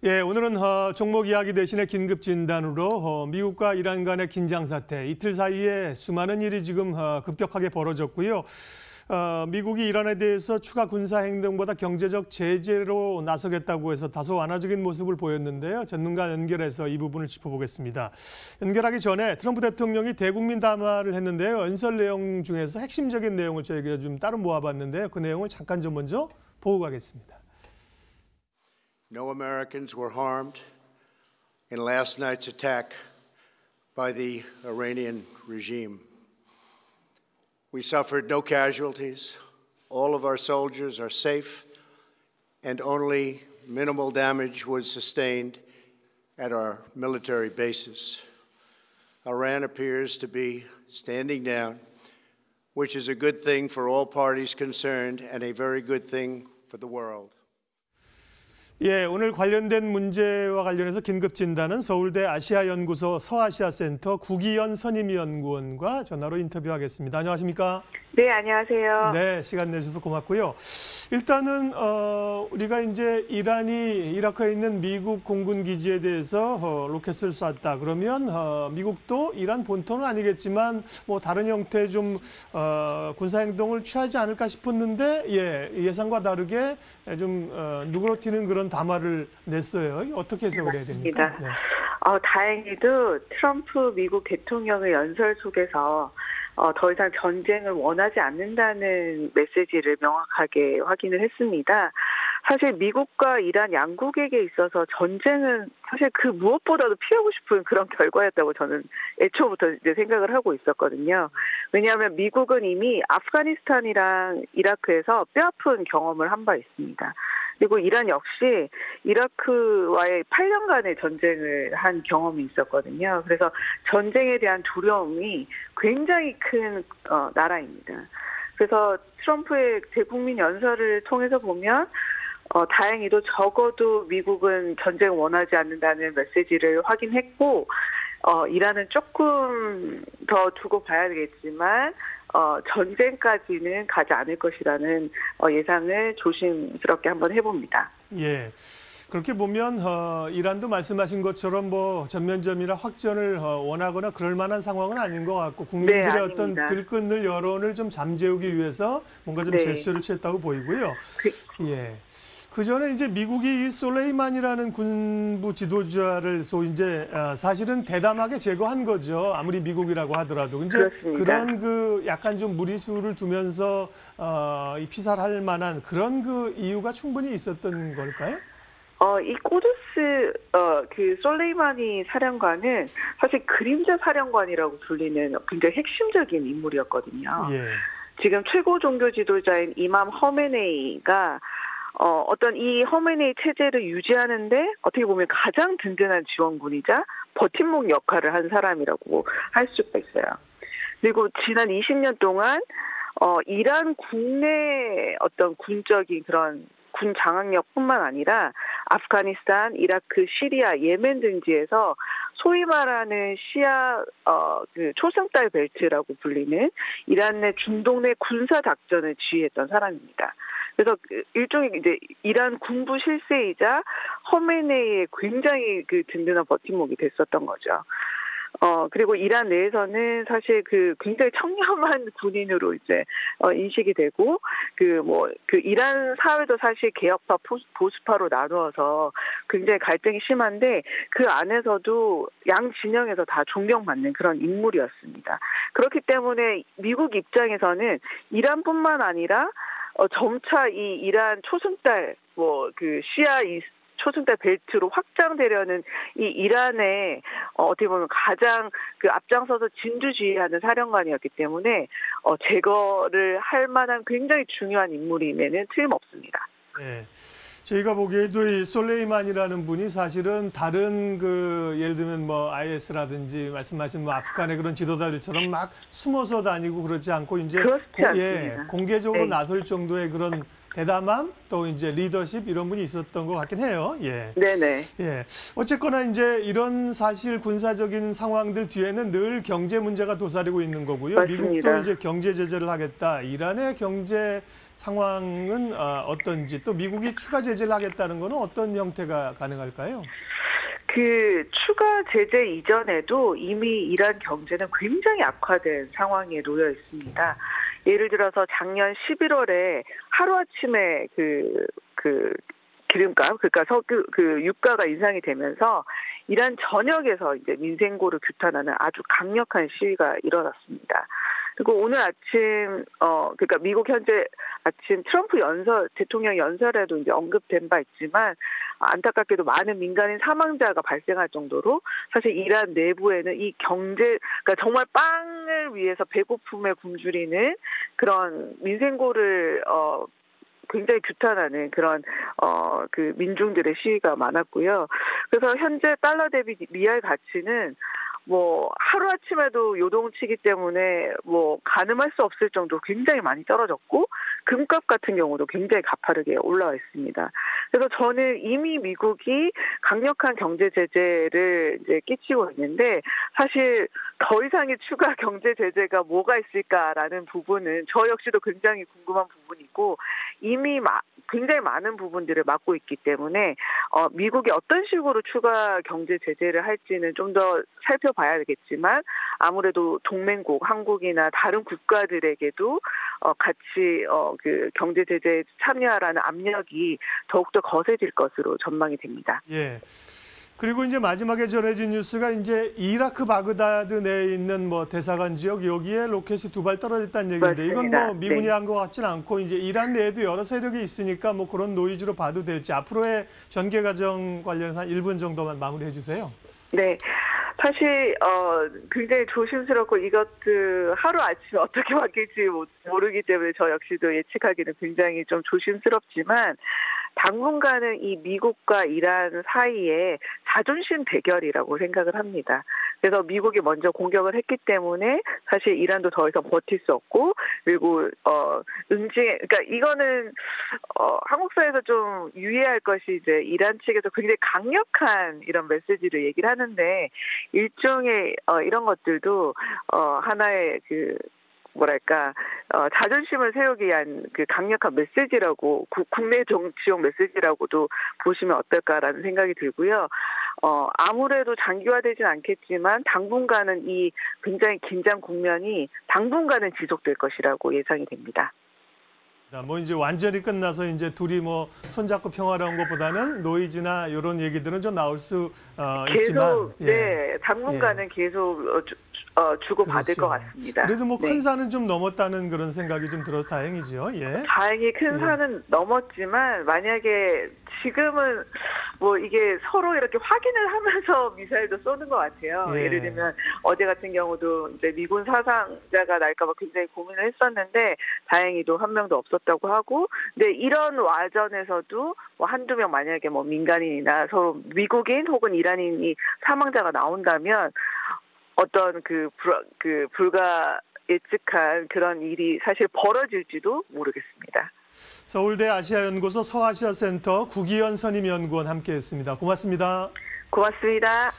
예, 오늘은 종목 이야기 대신에 긴급 진단으로 미국과 이란 간의 긴장 사태, 이틀 사이에 수많은 일이 지금 급격하게 벌어졌고요. 미국이 이란에 대해서 추가 군사 행동보다 경제적 제재로 나서겠다고 해서 다소 완화적인 모습을 보였는데요. 전문가 연결해서 이 부분을 짚어보겠습니다. 연결하기 전에 트럼프 대통령이 대국민 담화를 했는데요. 연설 내용 중에서 핵심적인 내용을 저희가 좀 따로 모아봤는데요. 그 내용을 잠깐 좀 먼저 보고 가겠습니다. No Americans were harmed in last night's attack by the Iranian regime. We suffered no casualties. All of our soldiers are safe, and only minimal damage was sustained at our military bases. Iran appears to be standing down, which is a good thing for all parties concerned and a very good thing for the world. 예, 오늘 관련된 문제와 관련해서 긴급 진단은 서울대 아시아연구소 서아시아센터 구기현 선임연구원과 전화로 인터뷰하겠습니다. 안녕하십니까? 네, 안녕하세요. 네, 시간 내주셔서 고맙고요. 일단은 우리가 이제 이란이 이라크에 있는 미국 공군 기지에 대해서 로켓을 쐈다. 그러면 미국도 이란 본토는 아니겠지만 뭐 다른 형태의 좀 군사 행동을 취하지 않을까 싶었는데 예상과 다르게 좀 누그러뜨리는 그런 담화를 냈어요. 어떻게 해석을 해야 됩니까? 네. 다행히도 트럼프 미국 대통령의 연설 속에서 더 이상 전쟁을 원하지 않는다는 메시지를 명확하게 확인을 했습니다. 사실 미국과 이란 양국에게 있어서 전쟁은 사실 그 무엇보다도 피하고 싶은 그런 결과였다고 저는 애초부터 이제 생각을 하고 있었거든요. 왜냐하면 미국은 이미 아프가니스탄이랑 이라크에서 뼈아픈 경험을 한 바 있습니다. 그리고 이란 역시 이라크와의 8년간의 전쟁을 한 경험이 있었거든요. 그래서 전쟁에 대한 두려움이 굉장히 큰 나라입니다. 그래서 트럼프의 대국민 연설을 통해서 보면 다행히도 적어도 미국은 전쟁을 원하지 않는다는 메시지를 확인했고 이란은 조금 더 두고 봐야 되겠지만 전쟁까지는 가지 않을 것이라는 예상을 조심스럽게 한번 해봅니다. 예. 그렇게 보면 이란도 말씀하신 것처럼 뭐 전면전이나 확전을 원하거나 그럴 만한 상황은 아닌 것 같고 국민들의 네, 어떤 들끓는 여론을 좀 잠재우기 위해서 뭔가 좀 제스처를 취했다고 보이고요. 예. 그 전에 이제 미국이 이 솔레이만이라는 군부 지도자를 이제 사실은 대담하게 제거한 거죠. 아무리 미국이라고 하더라도. 이제 그런 그 약간 좀 무리수를 두면서 이 피살할 만한 그런 그 이유가 충분히 있었던 걸까요? 이 꾸두스 그 솔레이마니 사령관은 사실 그림자 사령관이라고 불리는 굉장히 핵심적인 인물이었거든요. 예. 지금 최고 종교 지도자인 이맘 허메네이가 어떤 이 허메네이 체제를 유지하는데 어떻게 보면 가장 든든한 지원군이자 버팀목 역할을 한 사람이라고 할 수가 있어요. 그리고 지난 20년 동안 이란 국내 어떤 군적인 그런 군 장악력뿐만 아니라 아프가니스탄, 이라크, 시리아, 예멘 등지에서 소위 말하는 시아 그 초승달 벨트라고 불리는 이란 내 중동 내 군사 작전을 지휘했던 사람입니다. 그래서 일종의 이제 이란 군부 실세이자 허메네이의 굉장히 그 든든한 버팀목이 됐었던 거죠. 그리고 이란 내에서는 사실 그 굉장히 청렴한 군인으로 이제 인식이 되고 그 이란 사회도 사실 개혁파 보수파로 나누어서 굉장히 갈등이 심한데 그 안에서도 양 진영에서 다 존경받는 그런 인물이었습니다. 그렇기 때문에 미국 입장에서는 이란뿐만 아니라 점차 이 이란 초승달 그 시아 초승달 벨트로 확장되려는 이 이란의 어떻게 보면 가장 그 앞장서서 진두지휘하는 사령관이었기 때문에 제거를 할 만한 굉장히 중요한 인물임에는 틀림없습니다. 네. 저희가 보기에도 이 솔레이만이라는 분이 사실은 다른 그 예를 들면 뭐 IS라든지 말씀하신 뭐 아프간의 그런 지도자들처럼 막 숨어서 다니고 그러지 않고 이제 공개적으로 나설 정도의 그런 대담함 또 이제 리더십 이런 분이 있었던 것 같긴 해요. 예. 네네. 예. 어쨌거나 이제 이런 사실 군사적인 상황들 뒤에는 늘 경제 문제가 도사리고 있는 거고요. 맞습니다. 미국도 이제 경제 제재를 하겠다. 이란의 경제 상황은 어떤지 또 미국이 추가 제재를 하겠다는 거는 어떤 형태가 가능할까요? 그 추가 제재 이전에도 이미 이란 경제는 굉장히 악화된 상황에 놓여 있습니다. 예를 들어서 작년 11월에 하루아침에 그 기름값, 그러니까 유가가 인상이 되면서 이란 전역에서 이제 민생고를 규탄하는 아주 강력한 시위가 일어났습니다. 그리고 오늘 아침, 그러니까 미국 현재 아침 트럼프 대통령 연설에도 이제 언급된 바 있지만 안타깝게도 많은 민간인 사망자가 발생할 정도로 사실 이란 내부에는 이 그러니까 정말 빵을 위해서 배고픔에 굶주리는 그런 민생고를 굉장히 규탄하는 그런 그 민중들의 시위가 많았고요. 그래서 현재 달러 대비 리알 가치는 뭐 하루아침에도 요동치기 때문에 뭐 가늠할 수 없을 정도로 굉장히 많이 떨어졌고 금값 같은 경우도 굉장히 가파르게 올라와 있습니다. 그래서 저는 이미 미국이 강력한 경제 제재를 이제 끼치고 있는데 사실 더 이상의 추가 경제 제재가 뭐가 있을까라는 부분은 저 역시도 굉장히 궁금한 부분이고 이미 굉장히 많은 부분들을 맡고 있기 때문에 미국이 어떤 식으로 추가 경제 제재를 할지는 좀 더 살펴봐야겠지만 아무래도 동맹국 한국이나 다른 국가들에게도 같이 그 경제 제재에 참여하라는 압력이 더욱더 거세질 것으로 전망이 됩니다. 예. 그리고 이제 마지막에 전해진 뉴스가 이제 이라크 바그다드 내에 있는 뭐 대사관 지역 여기에 로켓이 2발 떨어졌다는 얘기인데 이건 뭐 미군이 한 것 같지는 않고 이제 이란 내에도 여러 세력이 있으니까 뭐 그런 노이즈로 봐도 될지 앞으로의 전개 과정 관련해서 한 1분 정도만 마무리해 주세요. 네. 사실 굉장히 조심스럽고 이것도 하루아침에 어떻게 바뀔지 모르기 때문에 저 역시도 예측하기는 굉장히 좀 조심스럽지만 당분간은 이 미국과 이란 사이에 자존심 대결이라고 생각을 합니다. 그래서 미국이 먼저 공격을 했기 때문에 사실 이란도 더 이상 버틸 수 없고 그리고 그러니까 이거는 한국사에서 좀 유의할 것이 이제 이란 측에서 굉장히 강력한 이런 메시지를 얘기를 하는데 일종의 이런 것들도 하나의 그 뭐랄까 자존심을 세우기 위한 그 강력한 메시지라고 국내 정치용 메시지라고도 보시면 어떨까라는 생각이 들고요. 아무래도 장기화되진 않겠지만 당분간은 이 굉장히 긴장 국면이 당분간은 지속될 것이라고 예상이 됩니다. 뭐 이제 완전히 끝나서 이제 둘이 뭐 손잡고 평화로운 것보다는 노이즈나 이런 얘기들은 좀 나올 수 있지만 네, 당분간은 계속 주고받을 그렇죠. 것 같습니다. 그래도 뭐 큰 네. 산은 좀 넘었다는 그런 생각이 좀 들어서 다행이죠. 예. 다행히 큰 산은 넘었지만 만약에 지금은 뭐 이게 서로 이렇게 확인을 하면서 미사일도 쏘는 것 같아요. 예. 예를 들면 어제 같은 경우도 이제 미군 사상자가 날까봐 굉장히 고민을 했었는데 다행히도 한 명도 없었다고 하고, 근데 이런 와전에서도 뭐 한두 명 만약에 뭐 민간인이나 서로 미국인 혹은 이란인이 사망자가 나온다면 어떤 불가 예측한 그런 일이 사실 벌어질지도 모르겠습니다. 서울대 아시아연구소 서아시아센터 구기현 선임연구원 함께했습니다. 고맙습니다. 고맙습니다.